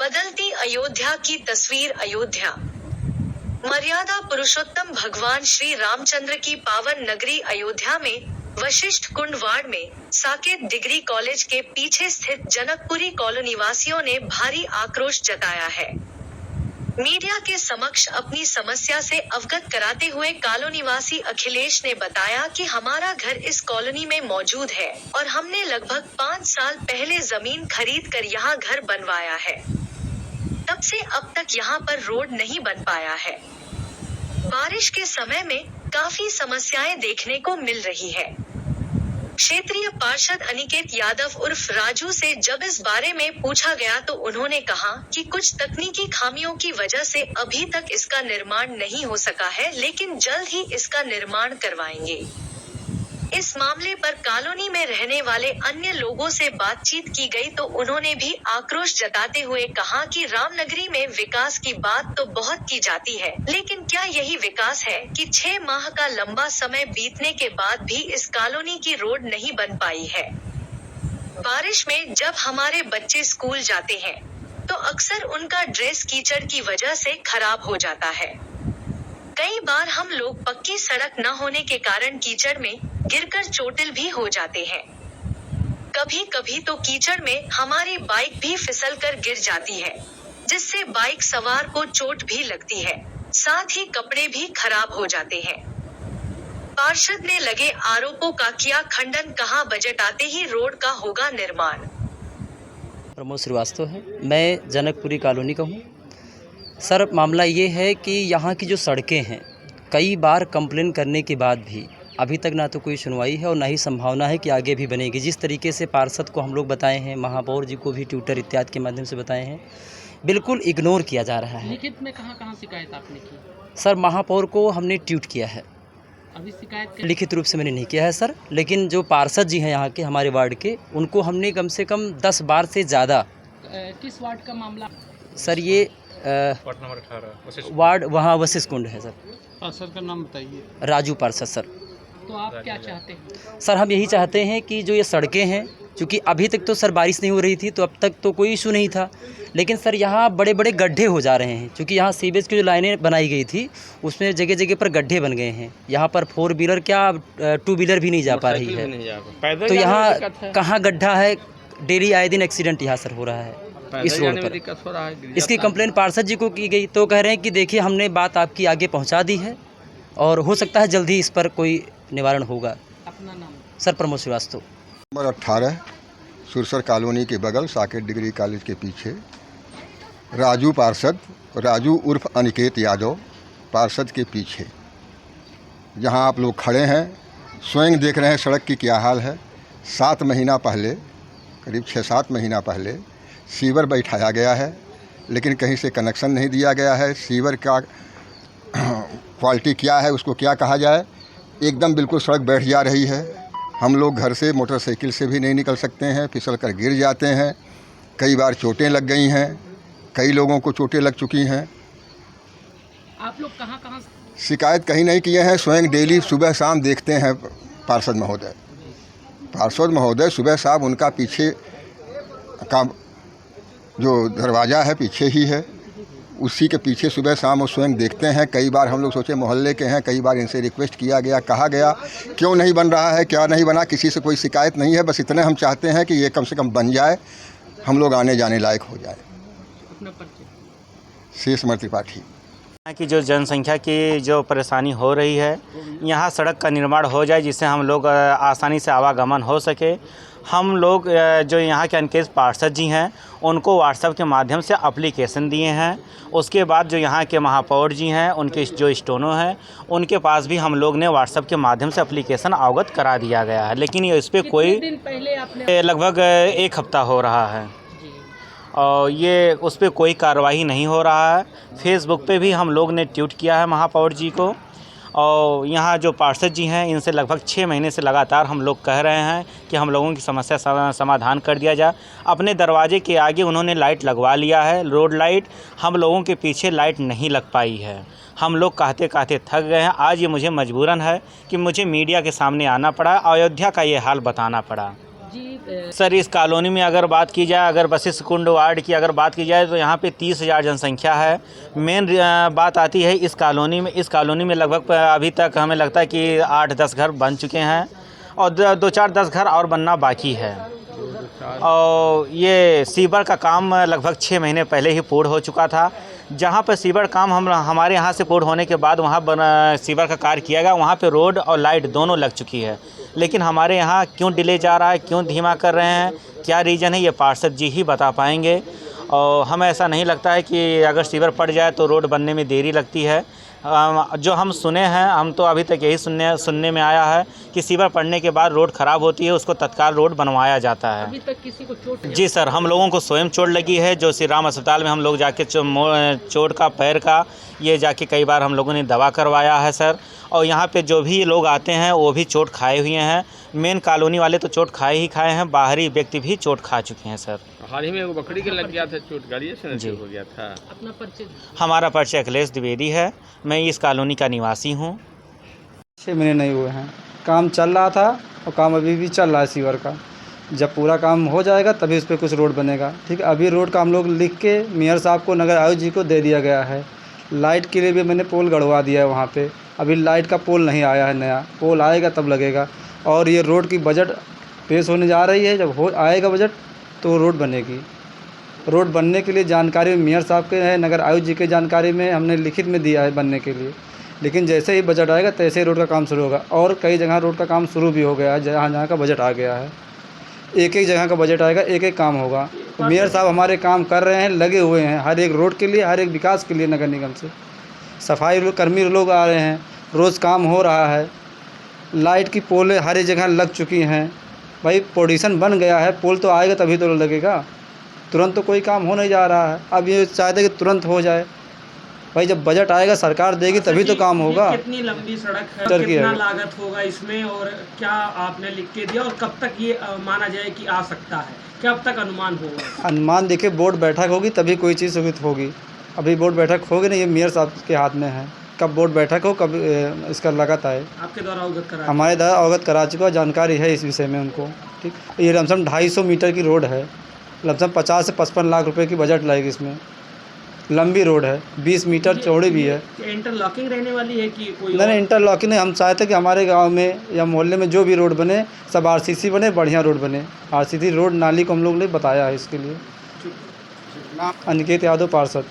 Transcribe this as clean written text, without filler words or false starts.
बदलती अयोध्या की तस्वीर। अयोध्या मर्यादा पुरुषोत्तम भगवान श्री रामचंद्र की पावन नगरी अयोध्या में वशिष्ठ कुंड वार्ड में साकेत डिग्री कॉलेज के पीछे स्थित जनकपुरी कॉलोनी वासियों ने भारी आक्रोश जताया है। मीडिया के समक्ष अपनी समस्या से अवगत कराते हुए कॉलोनी वासी अखिलेश ने बताया कि हमारा घर इस कॉलोनी में मौजूद है और हमने लगभग 5 साल पहले जमीन खरीद कर यहाँ घर बनवाया है। तब से अब तक यहाँ पर रोड नहीं बन पाया है। बारिश के समय में काफी समस्याएं देखने को मिल रही है। क्षेत्रीय पार्षद अनिकेत यादव उर्फ राजू से जब इस बारे में पूछा गया तो उन्होंने कहा कि कुछ तकनीकी खामियों की वजह से अभी तक इसका निर्माण नहीं हो सका है, लेकिन जल्द ही इसका निर्माण करवाएंगे। इस मामले पर कॉलोनी में रहने वाले अन्य लोगों से बातचीत की गई तो उन्होंने भी आक्रोश जताते हुए कहा कि रामनगरी में विकास की बात तो बहुत की जाती है, लेकिन क्या यही विकास है कि 6 माह का लंबा समय बीतने के बाद भी इस कॉलोनी की रोड नहीं बन पाई है। बारिश में जब हमारे बच्चे स्कूल जाते हैं तो अक्सर उनका ड्रेस कीचड़ की वजह से खराब हो जाता है। कई बार हम लोग पक्की सड़क न होने के कारण कीचड़ में गिरकर चोटिल भी हो जाते हैं। कभी कभी तो कीचड़ में हमारी बाइक भी फिसल कर गिर जाती है, जिससे बाइक सवार को चोट भी लगती है, साथ ही कपड़े भी खराब हो जाते हैं। पार्षद ने लगे आरोपों का किया खंडन, कहा बजट आते ही रोड का होगा निर्माण। प्रमोद श्रीवास्तव है, मैं जनकपुरी कॉलोनी का हूँ। सर, मामला ये है कि यहाँ की जो सड़कें हैं, कई बार कंप्लेन करने के बाद भी अभी तक ना तो कोई सुनवाई है और ना ही संभावना है कि आगे भी बनेगी। जिस तरीके से पार्षद को हम लोग बताए हैं, महापौर जी को भी ट्विटर इत्यादि के माध्यम से बताए हैं, बिल्कुल इग्नोर किया जा रहा है। लिखित में कहाँ शिकायत आपने की? सर, महापौर को हमने ट्वीट किया है। अभी शिकायत लिखित रूप से मैंने नहीं किया है सर, लेकिन जो पार्षद जी हैं यहाँ के, हमारे वार्ड के, उनको हमने कम से कम 10 बार से ज़्यादा। किस वार्ड का मामला? सर, ये वार्ड नंबर 18 वार्ड वहाँ वशिष्ठ कुंड है। सर, पार्षद का नाम बताइए। राजू पार्षद। सर, तो आप क्या चाहते हैं? सर, हम यही चाहते हैं कि जो ये सड़कें हैं, क्योंकि अभी तक तो सर बारिश नहीं हो रही थी तो अब तक तो कोई इशू नहीं था, लेकिन सर यहाँ बड़े बड़े गड्ढे हो जा रहे हैं। क्योंकि यहाँ सीवेज की जो लाइनें बनाई गई थी उसमें जगह जगह पर गड्ढे बन गए हैं। यहाँ पर 4 व्हीलर क्या 2 व्हीलर भी नहीं जा पा रही है। तो यहाँ कहाँ गड्ढा है, डेली आए दिन एक्सीडेंट यहाँ सर हो रहा है इस रोड पर। इसकी कंप्लेंट पार्षद जी को की गई तो कह रहे हैं कि देखिए हमने बात आपकी आगे पहुँचा दी है और हो सकता है जल्दी इस पर कोई निवारण होगा। अपना नाम? Sir, Pramod Srivastava. Number 18 Sursar colony के बगल साकेत डिग्री कॉलेज के पीछे राजू पार्षद, राजू उर्फ अनिकेत यादव पार्षद के पीछे जहां आप लोग खड़े हैं, स्वयं देख रहे हैं सड़क की क्या हाल है। 7 महीना पहले, करीब 6-7 महीना पहले सीवर बैठाया गया है, लेकिन कहीं से कनेक्शन नहीं दिया गया है। सीवर का क्वालिटी क्या है, उसको क्या कहा जाए, एकदम बिल्कुल सड़क बैठ जा रही है। हम लोग घर से मोटरसाइकिल से भी नहीं निकल सकते हैं, फिसल कर गिर जाते हैं। कई बार चोटें लग गई हैं, कई लोगों को चोटें लग चुकी हैं। आप लोग कहाँ शिकायत कहीं नहीं किए हैं, स्वयं डेली सुबह शाम देखते हैं पार्षद महोदय। पार्षद महोदय सुबह शाम, उनका पीछे का जो दरवाज़ा है पीछे ही है, उसी के पीछे सुबह शाम वो स्वयं देखते हैं। कई बार हम लोग सोचे मोहल्ले के हैं, कई बार इनसे रिक्वेस्ट किया गया, कहा गया क्यों नहीं बन रहा है, क्या नहीं बना, किसी से कोई शिकायत नहीं है। बस इतने हम चाहते हैं कि ये कम से कम बन जाए, हम लोग आने जाने लायक हो जाए। अपना परिचय? शेषमर त्रिपाठी। यहाँ की जो जनसंख्या की जो परेशानी हो रही है, यहाँ सड़क का निर्माण हो जाए जिससे हम लोग आसानी से आवागमन हो सके। हम लोग जो यहाँ के अनिकेत पार्षद जी हैं उनको व्हाट्सएप के माध्यम से एप्लीकेशन दिए हैं। उसके बाद जो यहाँ के महापौर जी हैं, उनके जो स्टोनो हैं, उनके पास भी हम लोग ने व्हाट्सएप के माध्यम से एप्लीकेशन अवगत करा दिया गया है, लेकिन ये इस पर कोई दिन पहले आपने? लगभग 1 हफ्ता हो रहा है और ये उस पर कोई कार्रवाई नहीं हो रहा है। फेसबुक पे भी हम लोग ने ट्वीट किया है महापौर जी को, और यहाँ जो पार्षद जी हैं इनसे लगभग 6 महीने से लगातार हम लोग कह रहे हैं कि हम लोगों की समस्या समाधान कर दिया जाए। अपने दरवाजे के आगे उन्होंने लाइट लगवा लिया है, रोड लाइट। हम लोगों के पीछे लाइट नहीं लग पाई है। हम लोग कहते कहते थक गए हैं। आज ये मुझे मजबूरन है कि मुझे मीडिया के सामने आना पड़ा, अयोध्या का ये हाल बताना पड़ा। जी सर इस कॉलोनी में अगर बात की जाए, अगर वशिष्ठ कुंड वार्ड की अगर बात की जाए तो यहाँ पे 30,000 जनसंख्या है। मेन बात आती है इस कॉलोनी में लगभग अभी तक हमें लगता है कि 8-10 घर बन चुके हैं और 2-4-10 घर और बनना बाकी है। और ये सीवर का काम लगभग 6 महीने पहले ही पूर्ण हो चुका था। जहाँ पर सीवर काम हमारे यहाँ से पूर्ण होने के बाद वहाँ सीवर का कार्य किया गया, वहाँ पे रोड और लाइट दोनों लग चुकी है। लेकिन हमारे यहाँ क्यों डिले जा रहा है, क्यों धीमा कर रहे हैं, क्या रीज़न है, ये पार्षद जी ही बता पाएंगे। और हमें ऐसा नहीं लगता है कि अगर सीवर पड़ जाए तो रोड बनने में देरी लगती है। जो हम सुने हैं, हम तो अभी तक यही सुनने में आया है कि सीवर पड़ने के बाद रोड ख़राब होती है, उसको तत्काल रोड बनवाया जाता है। अभी तक किसी को चोट जी सर, हम लोगों को स्वयं चोट लगी है। जो श्री राम अस्पताल में हम लोग जाके चोट का, पैर का, ये जाके कई बार हम लोगों ने दवा करवाया है सर। और यहाँ पे जो भी लोग आते हैं वो भी चोट खाए हुए हैं। मेन कॉलोनी वाले तो चोट खाए हैं, बाहरी व्यक्ति भी चोट खा चुके हैं सर। हाल ही में वो बकरी के लग गया था चोट, गाड़ी से जी हो गया था। अपना परिचय। हमारा परिचय अखिलेश द्विवेदी है, मैं इस कॉलोनी का निवासी हूँ। 6 महीने नहीं हुए हैं, काम चल रहा था और काम अभी भी चल रहा है सीवर का। जब पूरा काम हो जाएगा तभी उस पर कुछ रोड बनेगा। ठीक है, अभी रोड का हम लोग लिख के मेयर साहब को, नगर आयुक्त जी को दे दिया गया है। लाइट के लिए भी मैंने पोल गड़वा दिया है वहाँ पे। अभी लाइट का पोल नहीं आया है, नया पोल आएगा तब लगेगा। और ये रोड की बजट पेश होने जा रही है, जब आएगा बजट तो रोड बनेगी। रोड बनने के लिए जानकारी मेयर साहब के है, नगर आयुक्त जी के जानकारी में हमने लिखित में दिया है बनने के लिए। लेकिन जैसे ही बजट आएगा तैसे ही रोड का काम शुरू होगा। और कई जगह रोड का काम शुरू भी हो गया है, जहाँ का बजट आ गया है। एक जगह का बजट आएगा, एक काम होगा। मेयर साहब हमारे काम कर रहे हैं, लगे हुए हैं हर एक रोड के लिए, हर एक विकास के लिए। नगर निगम से सफाई कर्मी लोग आ रहे हैं, रोज़ काम हो रहा है। लाइट की पोलें हर एक जगह लग चुकी हैं। भाई पोजीशन बन गया है, पोल तो आएगा तभी तो लगेगा। तुरंत तो कोई काम हो नहीं जा रहा है। अब ये चाहते कि तुरंत हो जाए। भाई जब बजट आएगा, सरकार देगी तभी तो काम होगा। कितनी लंबी सड़क है, कितना कितना लागत होगा इसमें, और क्या आपने लिख के दिया, और कब तक ये माना जाए कि आ सकता है, कब तक अनुमान होगा? अनुमान देखिए, बोर्ड बैठक होगी तभी कोई चीज़ सुविधा होगी। अभी बोर्ड बैठक होगी नहीं, ये मेयर साहब के हाथ में है। कब बोर्ड बैठक हो, कब इसका लागत आए। आपके द्वारा अवगत करा? हमारे द्वारा अवगत करा चुका, जानकारी है इस विषय में उनको। ठीक, ये लमसम 250 मीटर की रोड है। लमसम 50 से 55 लाख रुपए की बजट लगेगी इसमें। लंबी रोड है, 20 मीटर चौड़ी भी है। इंटरलॉकिंग रहने वाली है कि कोई? नहीं, इंटरलॉकिंग नहीं। हम चाहते कि हमारे गांव में या मोहल्ले में जो भी रोड बने सब आरसीसी बने, बढ़िया रोड बने। आरसीसी रोड नाली को हम लोग ने बताया है इसके लिए। अनिकेत यादव, पार्षद।